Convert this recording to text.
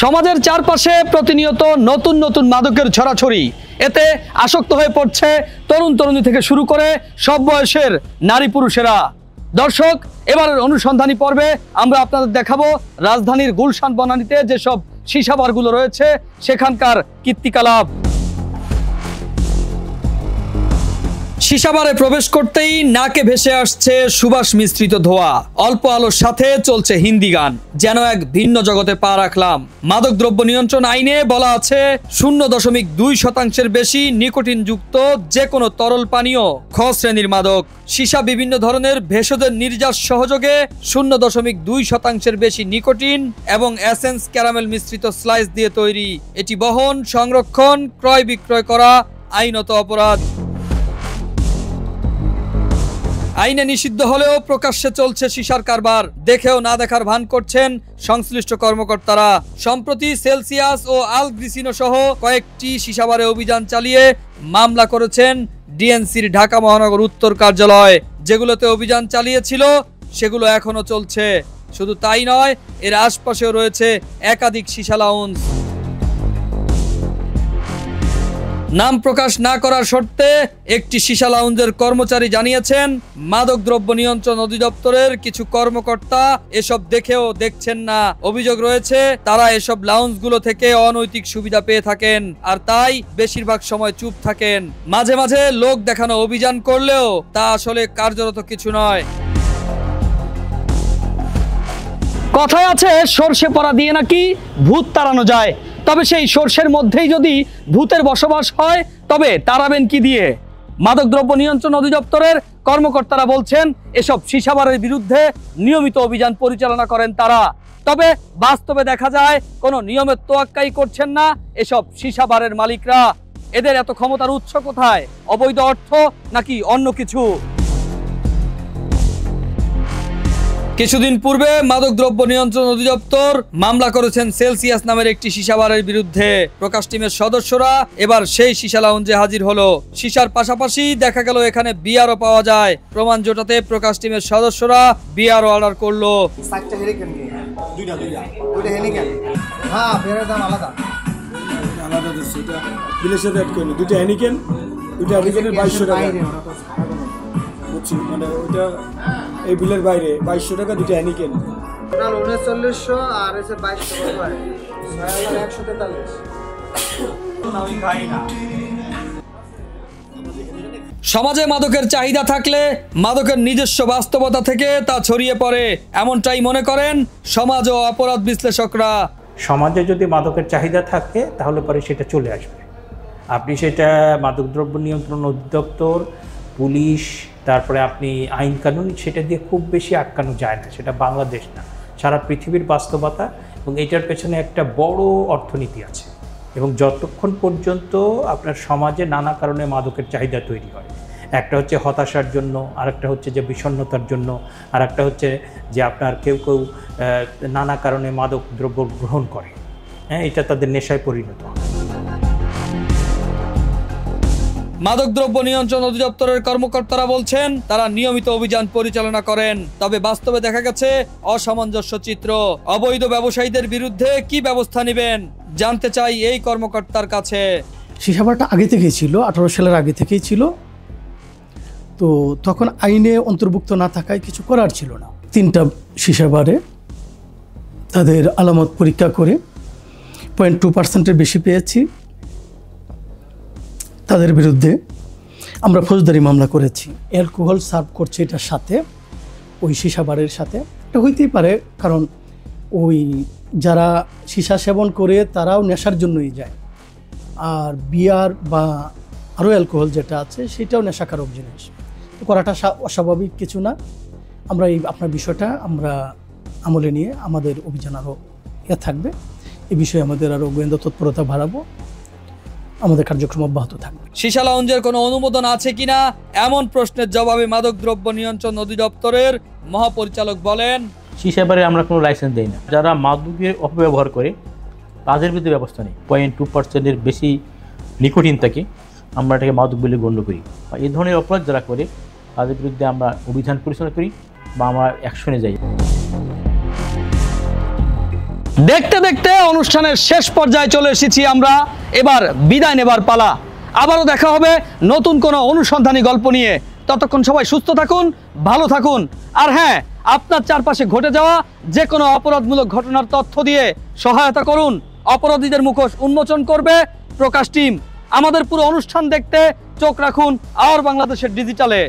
সমাজের চারপাশে প্রতিনিয়ত নতুন নতুন মাদকের ছড়াছড়ি, এতে আসক্ত হয়ে পড়ছে তরুণ তরুণী থেকে শুরু করে সব বয়সের নারী পুরুষেরা। দর্শক, এবারের অনুসন্ধানী পর্বে আমরা আপনাদের দেখাবো রাজধানীর গুলশান বনানীতে যেসব সীসা বারগুলো রয়েছে সেখানকার কীর্তিকলাপ। সীসাবারে প্রবেশ করতেই নাকে ভেসে আসছে সুবাস মিশ্রিত ধোঁয়া, অল্প আলোর সাথে চলছে হিন্দি গান, যেন এক ভিন্ন জগতে পা রাখলাম। মাদকদ্রব্য নিয়ন্ত্রণ আইনে বলা আছে 0.2% বেশি নিকোটিন যুক্ত যে কোনো তরল পানীয় খ শ্রেণীর মাদক। সীসা বিভিন্ন ধরনের ভেষজের নির্যাস সহযোগে 0.2% বেশি নিকোটিন এবং এসেন্স ক্যারামেল মিশ্রিত স্লাইস দিয়ে তৈরি। এটি বহন, সংরক্ষণ, ক্রয় বিক্রয় করা আইনত অপরাধ। আইনে নিষিদ্ধ হলেও প্রকাশ্যে চলছে সীসার কারবার, দেখেও না দেখার ভান করছেন সংশ্লিষ্ট কর্মকর্তারা। সম্প্রতি সেলসিয়াস ও আল গ্রিসিনো সহ কয়েকটি সীসাবারে অভিযান চালিয়ে মামলা করেছেন ডিএনসির ঢাকা মহানগর উত্তর কার্যালয়। যেগুলোতে অভিযান চালিয়েছিল সেগুলো এখনো চলছে। শুধু তাই নয়, এর আশপাশেও রয়েছে একাধিক সীসা লাউঞ্জ। নাম প্রকাশ না করার শর্তে একটি সীসা লাউঞ্জের কর্মচারী জানিয়েছেন, মাদকদ্রব্য নিয়ন্ত্রণ অধিদপ্তরের কিছু কর্মকর্তা এসব দেখেও দেখছেন না। অভিযোগ রয়েছে তারা এসব লাউঞ্জগুলো থেকে অনৈতিক সুবিধা পেয়ে থাকেন, আর তাই বেশিরভাগ সময় চুপ থাকেন। মাঝে মাঝে লোক দেখানো অভিযান করলেও তা আসলে কার্যরত কিছু নয়। কথায় আছে সর্ষে পড়া দিয়ে নাকি ভূত তাড়ানো যায়, তবে সেই সর্ষের মধ্যেই যদি ভূতের বসবাস হয় তবে তাড়াবেন কি দিয়ে? মাদকদ্রব্য নিয়ন্ত্রণ অধিদপ্তরের কর্মকর্তারা বলছেন এসব সীসাবারের বিরুদ্ধে নিয়মিত অভিযান পরিচালনা করেন তারা, তবে বাস্তবে দেখা যায় কোনো নিয়মের তোয়াক্কাই করছেন না এসব সীসাবারের মালিকরা। এদের এত ক্ষমতার উৎস কোথায়? অবৈধ অর্থ নাকি অন্য কিছু? কিছুদিন পূর্বে মাদকদ্রব্য নিয়ন্ত্রণ অধিদপ্তর মামলা করেছেন সেলসিয়াস নামের একটি সীসাবারের বিরুদ্ধে। প্রকাশ টিমের সদস্যরা এবার সেই সীসা লাউঞ্জে হাজির হলো। সীসার পাশাপাশি দেখা গেল এখানে বিয়ারও পাওয়া যায়। প্রমাণ জোটাতে প্রকাশ টিমের সদস্যরা বিয়ারও অর্ডার করলো। মানে ওইটা এই বিলের বাইরে 2200 টাকা, দুটো হ্যানিকেন। টোটাল 3900 আর এসে 2200 টাকা হয় 6143। আমি খাই না। সমাজে মাদকের চাহিদা থাকলে মাদকের নিজস্ব বাস্তবতা থেকে তা ছড়িয়ে পড়ে, এমনটাই মনে করেন সমাজ ও অপরাধ বিশ্লেষকরা। সমাজে যদি মাদকের চাহিদা থাকে তাহলে পরে সেটা চলে আসবে। আপনি সেটা মাদকদ্রব্য নিয়ন্ত্রণ অধিদপ্তর, পুলিশ, তারপরে আপনি আইন কানুন, সেটা দিয়ে খুব বেশি আটকানো যায় না। সেটা বাংলাদেশ না, সারা পৃথিবীর বাস্তবতা, এবং এটার পেছনে একটা বড় অর্থনীতি আছে। এবং যতক্ষণ পর্যন্ত আপনার সমাজে নানা কারণে মাদকের চাহিদা তৈরি হয়, একটা হচ্ছে হতাশার জন্য, আরেকটা হচ্ছে যে বিষণ্ণতার জন্য, আর একটা হচ্ছে যে আপনার কেউ কেউ নানা কারণে মাদক দ্রব্য গ্রহণ করে, হ্যাঁ, এটা তাদের নেশায় পরিণত হয়। মাদকদ্রব্য নিয়ন্ত্রণ অধিদপ্তরের কর্মকর্তারা বলছেন তারা নিয়মিত অভিযান পরিচালনা করেন, তবে বাস্তবে দেখা গেছে অসামঞ্জস্য চিত্র। অবৈধ ব্যবসায়ীদের বিরুদ্ধে কি ব্যবস্থা নেবেন জানতে চাই এই কর্মকর্তার কাছে। সীসাবারটা আগে থেকেই ছিল, 18 সালের আগে থেকেই ছিল, তো তখন আইনে অন্তর্ভুক্ত না থাকায় কিছু করার ছিল না। 3টা সীসাবারে তাদের আলামত পরীক্ষা করে 0.2%-এর বেশি পেয়েছি। তাদের বিরুদ্ধে আমরা ফৌজদারি মামলা করেছি। অ্যালকোহল সার্ভ করছে এটার সাথে, ওই সীসাবারের সাথে। এটা হইতেই পারে, কারণ ওই যারা সীসা সেবন করে তারাও নেশার জন্যই যায়, আর বিয়ার বা আরও অ্যালকোহল যেটা আছে সেটাও নেশাকারক জিনিস। তো করাটা অস্বাভাবিক কিছু না। আমরা এই আপনার বিষয়টা আমরা আমলে নিয়ে আমাদের অভিযান আরও থাকবে। এই বিষয়ে আমাদের আরও গোয়েন্দা তৎপরতা বাড়াবো, আমাদের কার্যক্রম অব্যাহত থাকবে। সীসা লাউঞ্জের কোনো অনুমোদন আছে কিনা এমন প্রশ্নের জবাবে মাদকদ্রব্য নিয়ন্ত্রণ অধিদপ্তরের মহাপরিচালক বলেন, সীসাবারে আমরা কোনো লাইসেন্স দেই না। যারা মাদকের অপব্যবহার করে তাদের বিরুদ্ধে ব্যবস্থা নেই। 0.2%-এর বেশি নিকোটিন থাকে, আমরা এটাকে মাদক বলে গণ্য করি। এই ধরনের অপরাধ যারা করে তাদের বিরুদ্ধে আমরা অভিযান পরিচালনা করি বা আমরা অ্যাকশনে যাই। দেখতে দেখতে অনুষ্ঠানের শেষ পর্যায়ে চলে এসেছি আমরা। এবার বিদায় নেবার পালা। আবারও দেখা হবে নতুন কোনো অনুসন্ধানী গল্প নিয়ে। ততক্ষণ সবাই সুস্থ থাকুন, ভালো থাকুন। আর হ্যাঁ, আপনার চারপাশে ঘটে যাওয়া যে কোনো অপরাধমূলক ঘটনার তথ্য দিয়ে সহায়তা করুন। অপরাধীদের মুখোশ উন্মোচন করবে প্রকাশ টিম। আমাদের পুরো অনুষ্ঠান দেখতে চোখ রাখুন আওয়ার বাংলাদেশের ডিজিটালে।